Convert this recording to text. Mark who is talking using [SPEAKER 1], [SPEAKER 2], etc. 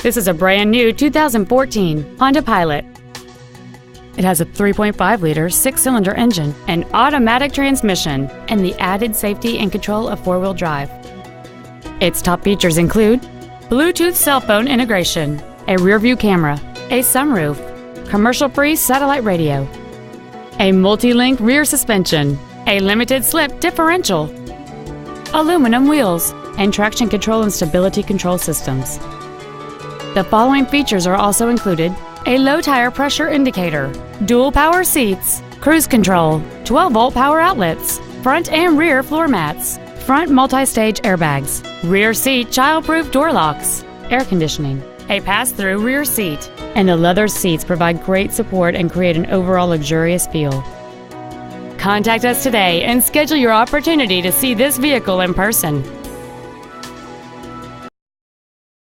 [SPEAKER 1] This is a brand new 2014 Honda Pilot. It has a 3.5-liter six-cylinder engine, an automatic transmission, and the added safety and control of four-wheel drive. Its top features include Bluetooth cell phone integration, a rear-view camera, a sunroof, commercial-free satellite radio, a multi-link rear suspension, a limited-slip differential, aluminum wheels, and traction control and stability control systems. The following features are also included: a low tire pressure indicator, dual power seats, cruise control, 12-volt power outlets, front and rear floor mats, front multi-stage airbags, rear seat child-proof door locks, air conditioning, a pass-through rear seat, and the leather seats provide great support and create an overall luxurious feel. Contact us today and schedule your opportunity to see this vehicle in person.